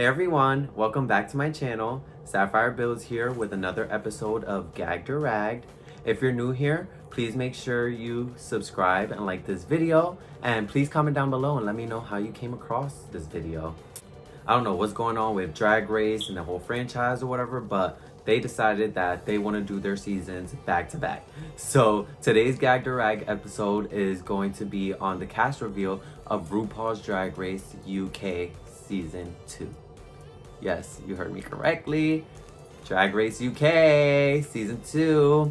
Hey everyone, welcome back to my channel. Sapphire Bills here with another episode of Gagged or Ragged. If you're new here, please make sure you subscribe and like this video, and please comment down below and let me know how you came across this video. I don't know what's going on with Dragrace and the whole franchise or whatever, but they decided that they want to do their seasons back to back. So today's Gagged or Rag episode is going to be on the cast reveal of RuPaul's Drag Race UK Season 2. Yes, you heard me correctly. Drag Race UK Season 2.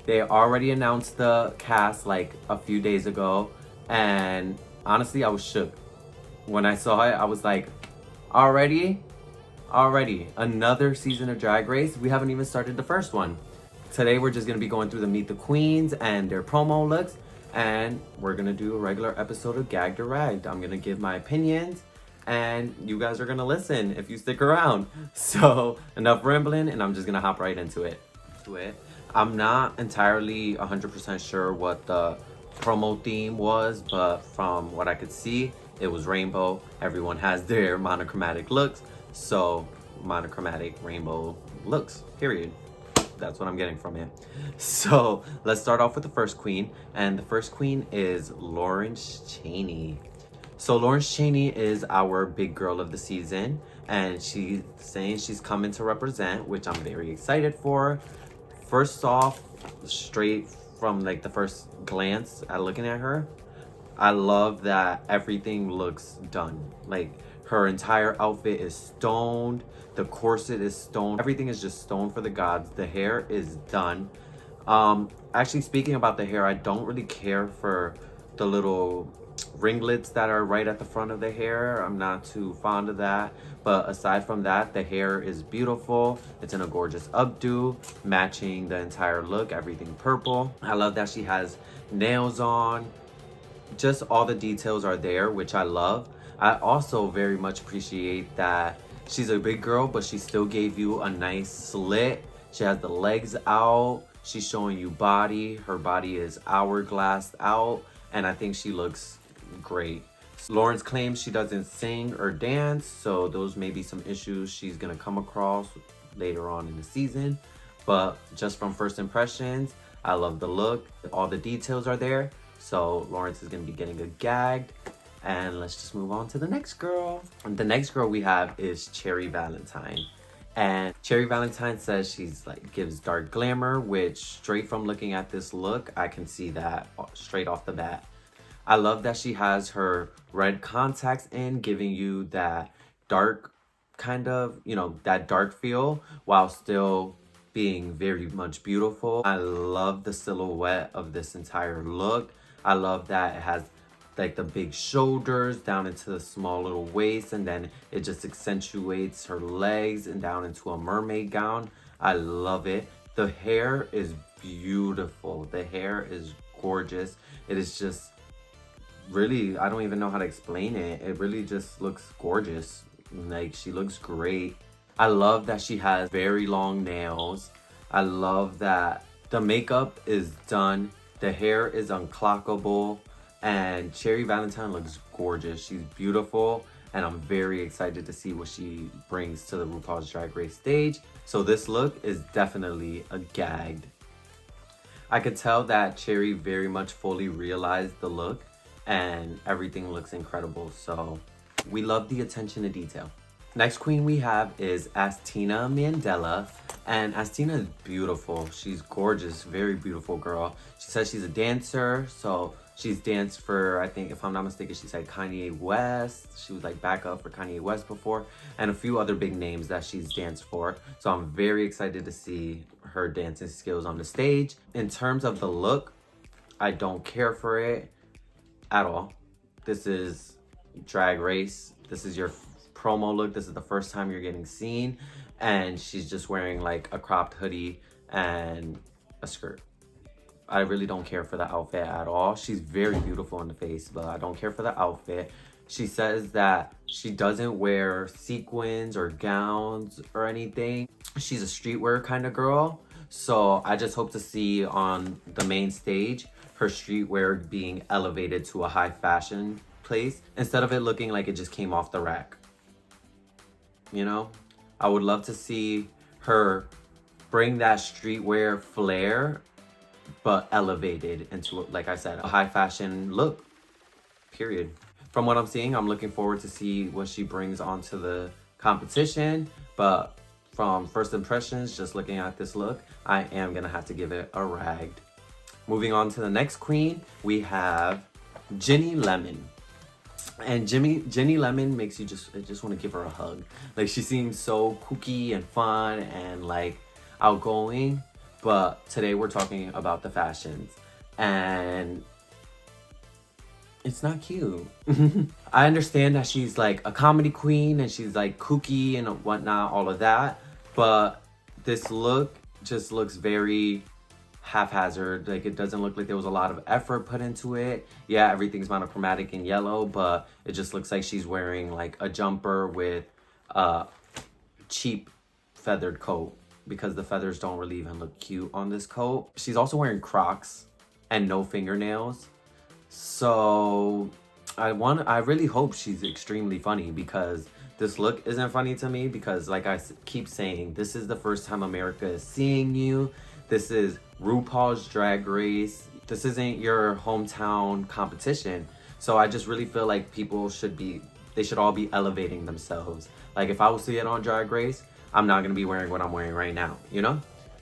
They already announced the cast like a few days ago, and honestly, I was shook. When I saw it, I was like, already another season of Drag Race? We haven't even started the first one. Today we're just gonna be going through the Meet the Queens and their promo looks, and we're gonna do a regular episode of Gagged or Ragged. I'm gonna give my opinions and you guys are gonna listen if you stick around. So enough rambling, and I'm just gonna hop right into it. I'm not entirely 100% sure what the promo theme was, but from what I could see, it was rainbow. Everyone has their monochromatic looks, so monochromatic rainbow looks, period. That's what I'm getting from it. So let's start off with the first queen, and the first queen is Chaney. So Lawrence Chaney is our big girl of the season, and she's saying she's coming to represent, which I'm very excited for. First off, straight from like the first glance at looking at her, I love that everything looks done. Like her entire outfit is stoned, the corset is stoned, everything is just stoned for the gods. The hair is done. Actually, speaking about the hair, I don't really care for the little ringlets that are right at the front of the hair. I'm not too fond of that, but aside from that, the hair is beautiful. It's in a gorgeous updo, matching the entire look, everything purple. I love that she has nails on. Just all the details are there, which I love. I also very much appreciate that she's a big girl, but she still gave you a nice slit. She has the legs out. She's showing you body. Her body is hourglassed out, and I think she looks great. Lawrence claims she doesn't sing or dance, so those may be some issues she's gonna come across later on in the season. But just from first impressions, I love the look. All the details are there. So Lawrence is gonna be getting a gagged. And let's just move on to the next girl. And the next girl we have is Cherry Valentine. And Cherry Valentine says she's like gives dark glamour, which straight from looking at this look, I can see that straight off the bat. I love that she has her red contacts in, giving you that dark kind of, that dark feel while still being very much beautiful. I love the silhouette of this entire look. I love that it has like the big shoulders down into the small little waist, and then it just accentuates her legs and down into a mermaid gown. I love it. The hair is beautiful. The hair is gorgeous. It is just really, I don't even know how to explain it. It really just looks gorgeous. Like, she looks great. I love that she has very long nails. I love that the makeup is done. The hair is unclockable, and Cherry Valentine looks gorgeous. She's beautiful, and I'm very excited to see what she brings to the RuPaul's Drag Race stage. So this look is definitely a gagged. I could tell that Cherry very much fully realized the look, and everything looks incredible. So we love the attention to detail. Next queen we have is Astina Mandela, and Astina is beautiful. She's gorgeous, very beautiful girl. She says she's a dancer, so she's danced for, I think, if I'm not mistaken, she said Kanye West. She was like backup for Kanye West before, and a few other big names that she's danced for. So I'm very excited to see her dancing skills on the stage. In terms of the look, I don't care for it at all. This is Drag Race. This is your promo look. This is the first time you're getting seen, and she's just wearing like a cropped hoodie and a skirt. I really don't care for the outfit at all. She's very beautiful in the face, but I don't care for the outfit. She says that she doesn't wear sequins or gowns or anything. She's a streetwear kind of girl. So I just hope to see on the main stage her streetwear being elevated to a high fashion place instead of it looking like it just came off the rack. you know? I would love to see her bring that streetwear flair, but elevated into, like I said, a high fashion look, period. From what I'm seeing, I'm looking forward to see what she brings onto the competition. But from first impressions, just looking at this look, I am gonna have to give it a ragged. Moving on to the next queen, we have Ginny Lemon. And Jenny Lemon makes you just want to give her a hug. Like, she seems so kooky and fun and like outgoing. But today we're talking about the fashions, and it's not cute. I understand that she's like a comedy queen and she's like kooky and whatnot, all of that. But this look just looks very haphazard. Like, it doesn't look like there was a lot of effort put into it. Yeah, everything's monochromatic and yellow, but it just looks like she's wearing like a jumper with a cheap feathered coat, because the feathers don't really even look cute on this coat. She's also wearing Crocs and no fingernails. So I really hope she's extremely funny, because this look isn't funny to me, because like I keep saying, this is the first time America is seeing you. This is RuPaul's Drag Race. This isn't your hometown competition. So I just really feel like people they should all be elevating themselves. Like, if I was to get on Drag Race, I'm not gonna be wearing what I'm wearing right now, you know?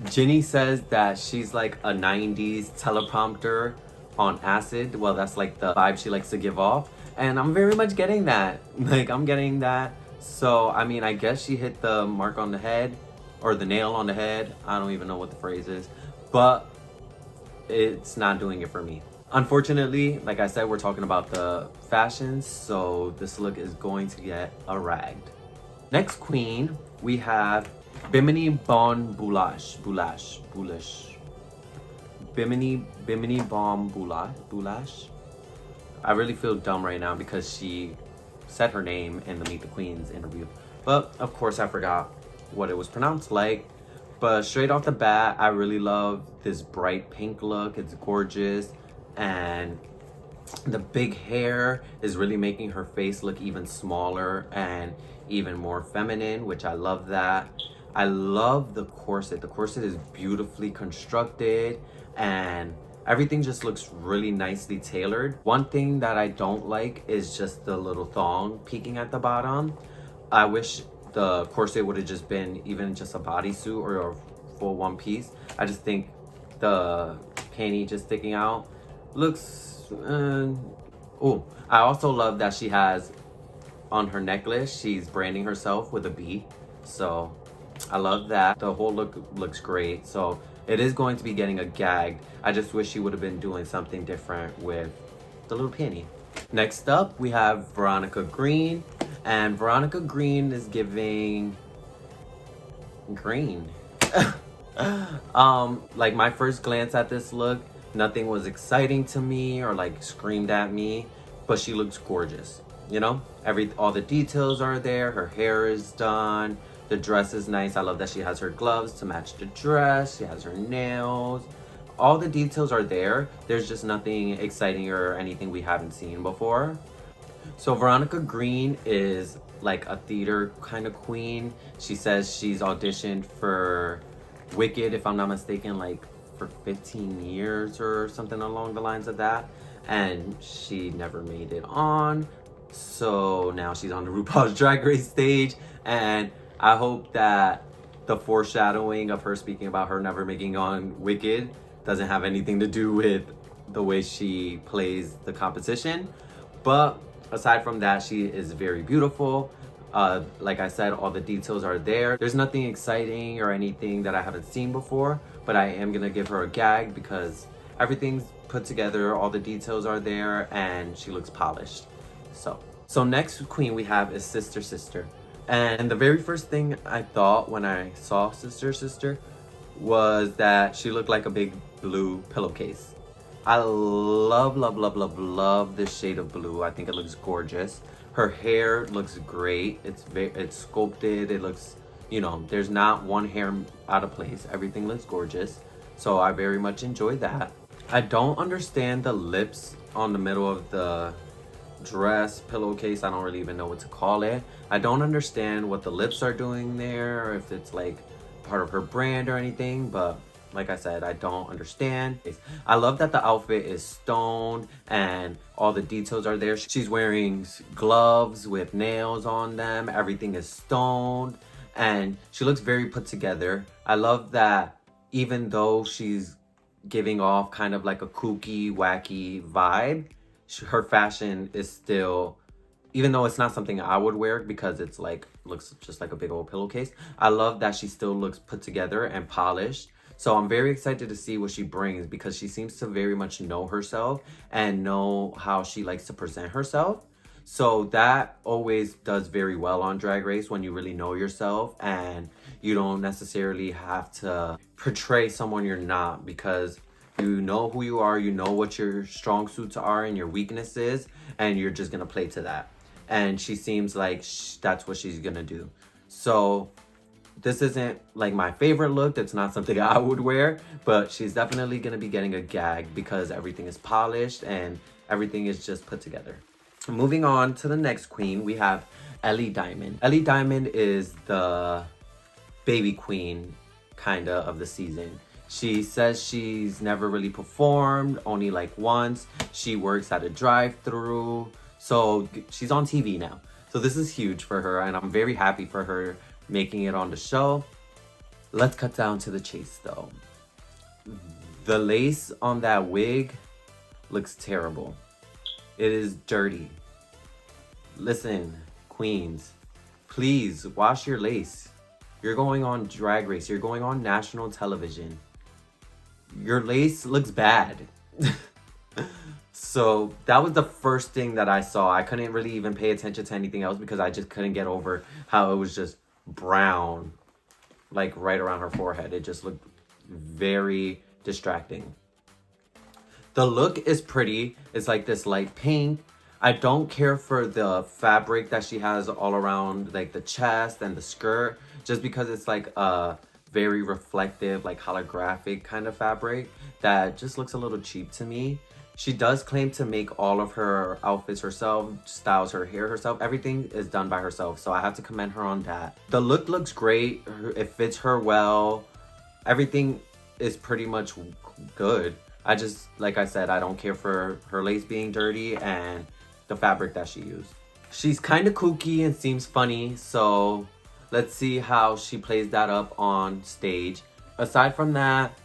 Ginny says that she's like a 90s teleprompter on acid. Well, that's like the vibe she likes to give off. And I'm very much getting that. Like, I'm getting that. So, I mean, I guess she hit the mark on the head, or the nail on the head. I don't even know what the phrase is, but it's not doing it for me. Unfortunately, like I said, we're talking about the fashions, so this look is going to get a ragged. Next queen, we have Bimini Boulash. Bimini Boulash. I really feel dumb right now because she said her name in the Meet the Queens interview, but of course I forgot what it was pronounced like. But straight off the bat, I really love this bright pink look. It's gorgeous, and the big hair is really making her face look even smaller and even more feminine, which I love that. I love the corset. The corset is beautifully constructed and everything just looks really nicely tailored. One thing that I don't like is just the little thong peeking at the bottom. I wish the corset would have just been even just a bodysuit or a full one piece. I just think the panty just sticking out looks oh, I also love that she has on her necklace, she's branding herself with a bee. So I love that. The whole look looks great. So it is going to be getting a gagged. I just wish she would have been doing something different with the little panty. Next up, we have Veronica Green. And Veronica Green is giving green. Like, my first glance at this look, nothing was exciting to me or like screamed at me, but she looks gorgeous. You know, all the details are there. Her hair is done. The dress is nice. I love that she has her gloves to match the dress. She has her nails. All the details are there. There's just nothing exciting or anything we haven't seen before. So Veronica Green is like a theater kind of queen. She says she's auditioned for Wicked, if I'm not mistaken, like for 15 years or something along the lines of that. And she never made it on. So now she's on the RuPaul's Drag Race stage. And I hope that the foreshadowing of her speaking about her never making on Wicked doesn't have anything to do with the way she plays the competition. But aside from that, she is very beautiful. Like I said, all the details are there. There's nothing exciting or anything that I haven't seen before, but I am gonna give her a gag because everything's put together, all the details are there, and she looks polished. So next queen we have is Sister Sister. And the very first thing I thought when I saw Sister Sister was that she looked like a big blue pillowcase. I love this shade of blue. I think it looks gorgeous. Her hair looks great. It's sculpted. It looks, you know, there's not one hair out of place. Everything looks gorgeous. So I very much enjoyed that. I don't understand the lips on the middle of the dress pillowcase. I don't really even know what to call it. I don't understand what the lips are doing there, or if it's like part of her brand or anything, but like I said, I don't understand. I love that the outfit is stoned and all the details are there. She's wearing gloves with nails on them. Everything is stoned and she looks very put together. I love that even though she's giving off kind of like a kooky, wacky vibe, her fashion is still, even though it's not something I would wear because it's like, looks just like a big old pillowcase, I love that she still looks put together and polished. So I'm very excited to see what she brings because she seems to very much know herself and know how she likes to present herself. So that always does very well on Drag Race, when you really know yourself and you don't necessarily have to portray someone you're not, because you know who you are, you know what your strong suits are and your weaknesses, and you're just gonna play to that. And she seems like that's what she's gonna do. So this isn't like my favorite look. That's not something I would wear, but she's definitely gonna be getting a gag because everything is polished and everything is just put together. Moving on to the next queen, we have Ellie Diamond. Ellie Diamond is the baby queen kinda of the season. She says she's never really performed, only like once. She works at a drive-through, so she's on TV now. So this is huge for her and I'm very happy for her making it on the show. Let's cut down to the chase though. The lace on that wig looks terrible. It is dirty. Listen, queens, please wash your lace. You're going on Drag Race. You're going on national television. Your lace looks bad. So that was the first thing that I saw. I couldn't really even pay attention to anything else because I just couldn't get over how it was just brown, like right around her forehead. It just looked very distracting. The look is pretty. It's like this light pink. I don't care for the fabric that she has all around like the chest and the skirt, just because it's like a very reflective, like holographic kind of fabric that just looks a little cheap to me. She does claim to make all of her outfits herself, styles her hair herself. Everything is done by herself, so I have to commend her on that. The look looks great. It fits her well. Everything is pretty much good. I just, like I said, I don't care for her lace being dirty and the fabric that she used. She's kind of kooky and seems funny, so let's see how she plays that up on stage. Aside from that,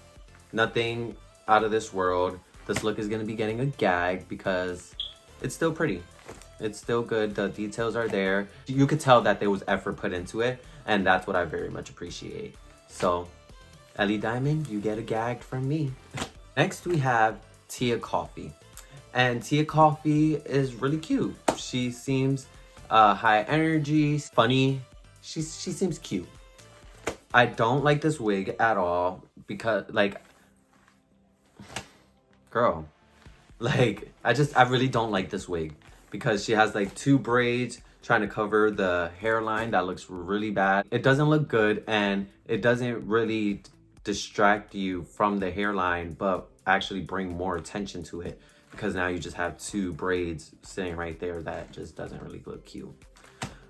nothing out of this world. This look is going to be getting a gag because it's still pretty. It's still good. The details are there. You could tell that there was effort put into it, and that's what I very much appreciate. So, Ellie Diamond, you get a gag from me. Next, we have Tia Coffee. And Tia Coffee is really cute. She seems high energy, funny. She seems cute. I don't like this wig at all because, like, girl, like, I really don't like this wig because she has like two braids trying to cover the hairline that looks really bad. It doesn't look good and it doesn't really distract you from the hairline, but actually bring more attention to it because now you just have two braids sitting right there that just doesn't really look cute.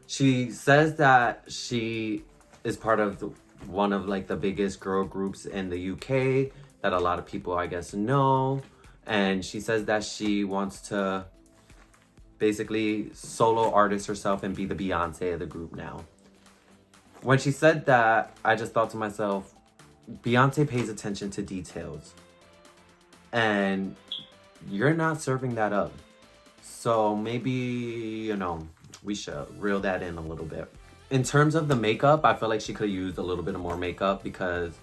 She says that she is part of one of like the biggest girl groups in the UK that a lot of people, I guess, know. And she says that she wants to basically solo artist herself and be the Beyonce of the group now. When she said that, I just thought to myself, Beyonce pays attention to details. And you're not serving that up. So maybe, you know, we should reel that in a little bit. In terms of the makeup, I feel like she could have used a little bit more makeup because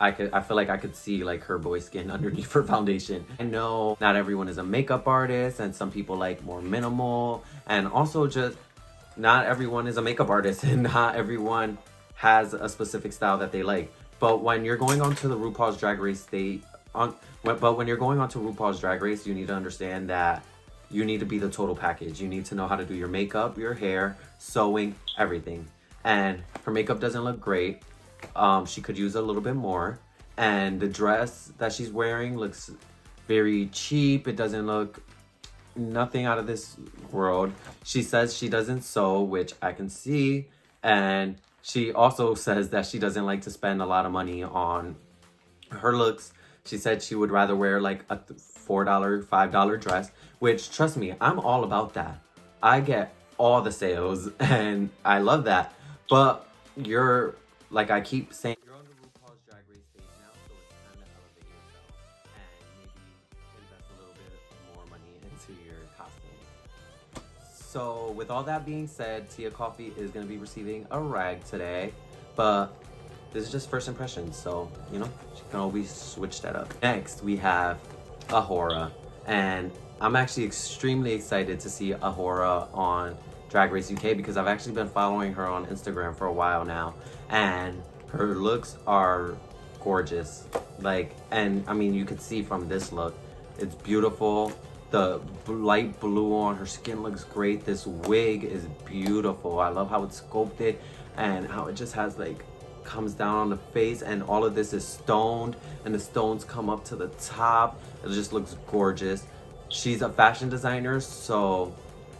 I feel like I could see like her boy skin underneath her foundation. I know not everyone is a makeup artist and some people like more minimal, and also just not everyone is a makeup artist and not everyone has a specific style that they like. But when you're going on to the RuPaul's Drag Race when you're going on to RuPaul's Drag Race, you need to understand that you need to be the total package. You need to know how to do your makeup, your hair, sewing, everything. And her makeup doesn't look great. She could use a little bit more. And the dress that she's wearing looks very cheap. It doesn't look nothing out of this world. She says she doesn't sew, which I can see. And she also says that she doesn't like to spend a lot of money on her looks. She said she would rather wear like a $4, $5 dress, which trust me, I'm all about that. I get all the sales and I love that. But you're, like I keep saying, you're on the RuPaul's Drag Race stage now, so it's time to elevate yourself and maybe invest a little bit more money into your costumes. So with all that being said, Tia Coffee is going to be receiving a rag today, but this is just first impressions, so, you know, she can always switch that up. Next, we have Ahora, and I'm actually extremely excited to see Ahora on Drag Race UK because I've actually been following her on Instagram for a while now, and her looks are gorgeous. Like, and I mean, you could see from this look, it's beautiful. The light blue on her skin looks great. This wig is beautiful. I love how it's sculpted and how it just has like, comes down on the face, and all of this is stoned and the stones come up to the top. It just looks gorgeous. She's a fashion designer, so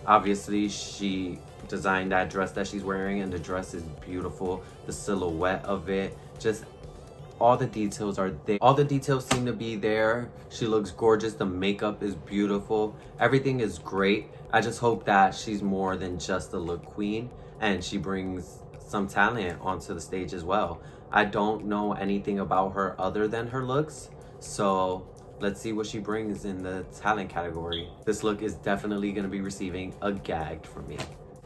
obviously she designed that dress that she's wearing, and the dress is beautiful. The silhouette of it, just all the details are there. All the details seem to be there. She looks gorgeous. The makeup is beautiful. Everything is great. I just hope that she's more than just a look queen and she brings some talent onto the stage as well. I don't know anything about her other than her looks, so let's see what she brings in the talent category. This look is definitely going to be receiving a gagged from me.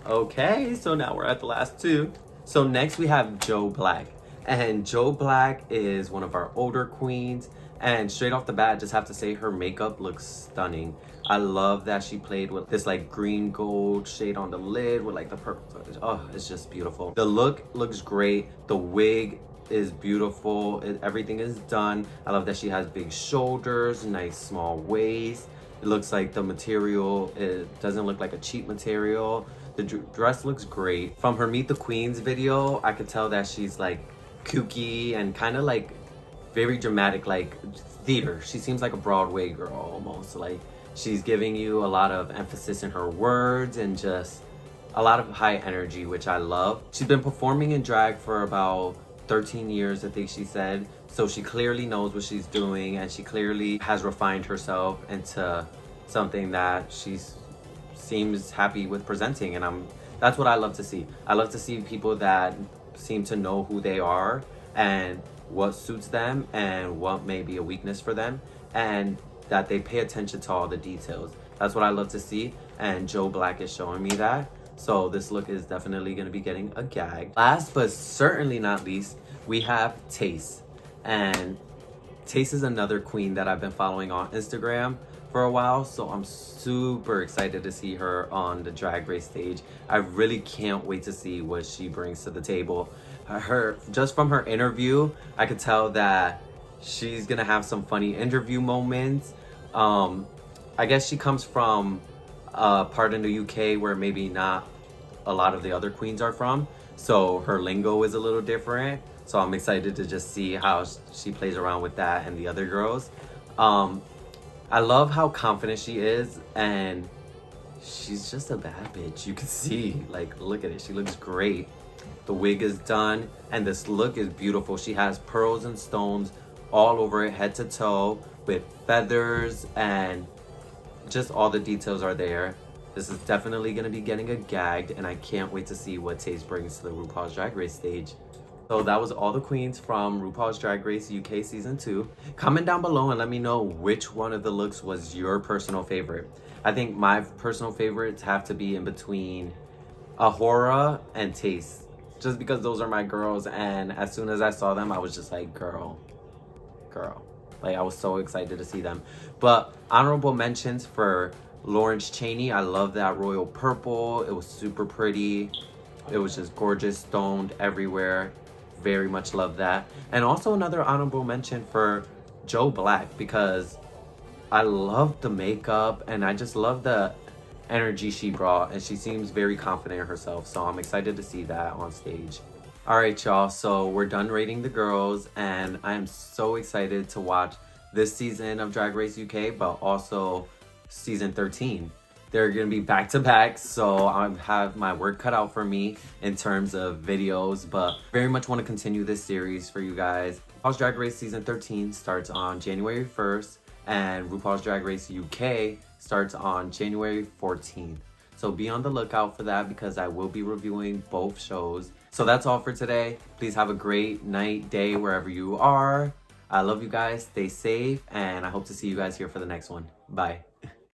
Okay, so now we're at the last two. So next we have Joe Black, and Joe Black is one of our older queens, and straight off the bat, just have to say her makeup looks stunning. I love that she played with this like green gold shade on the lid with like the purple. Oh, it's just beautiful. The look looks great. The wig is beautiful. Everything is done. I love that she has big shoulders, nice small waist. It looks like the material, it doesn't look like a cheap material. The dress looks great. From her Meet the Queens video, I could tell that she's like kooky and kind of like very dramatic, like theater. She seems like a Broadway girl almost. Like, she's giving you a lot of emphasis in her words and just a lot of high energy, which I love. She's been performing in drag for about 13 years, I think she said. So she clearly knows what she's doing, and she clearly has refined herself into something that she seems happy with presenting. And that's what I love to see. I love to see people that seem to know who they are and what suits them and what may be a weakness for them, and that they pay attention to all the details. That's what I love to see, and Joe Black is showing me that. So this look is definitely going to be getting a gag. Last but certainly not least, we have Taste. And Taste is another queen that I've been following on Instagram for a while, so I'm super excited to see her on the Drag Race stage. I really can't wait to see what she brings to the table. Just from her interview, I could tell that she's gonna have some funny interview moments. I guess she comes from a part in the UK where maybe not a lot of the other queens are from, so her lingo is a little different. So I'm excited to just see how she plays around with that and the other girls. I love how confident she is, and she's just a bad bitch. You can see, like, look at it. She looks great. The wig is done, and this look is beautiful. She has pearls and stones all over it, head to toe, with feathers, and just all the details are there. This is definitely going to be getting a gagged, and I can't wait to see what Taste brings to the RuPaul's Drag Race stage. So that was all the queens from RuPaul's Drag Race UK Season 2. Comment down below and let me know which one of the looks was your personal favorite. I think my personal favorites have to be in between Ahora and Taste, just because those are my girls, and as soon as I saw them, I was just like, girl. Like, I was so excited to see them. But honorable mentions for Lawrence Chaney. I love that royal purple. It was super pretty. It was just gorgeous, stoned everywhere. Very much love that. And also another honorable mention for Joe Black, because I love the makeup and I just love the energy she brought, and she seems very confident in herself, so I'm excited to see that on stage. All right, y'all, so we're done rating the girls, and I am so excited to watch this season of Drag Race UK, but also season 13. They're gonna be back to back, so I have my work cut out for me in terms of videos, but very much want to continue this series for you guys. RuPaul's Drag Race season 13 starts on January 1st, and RuPaul's Drag Race UK starts on January 14th. So be on the lookout for that because I will be reviewing both shows. So that's all for today. Please have a great night, day, wherever you are. I love you guys. Stay safe, and I hope to see you guys here for the next one. Bye.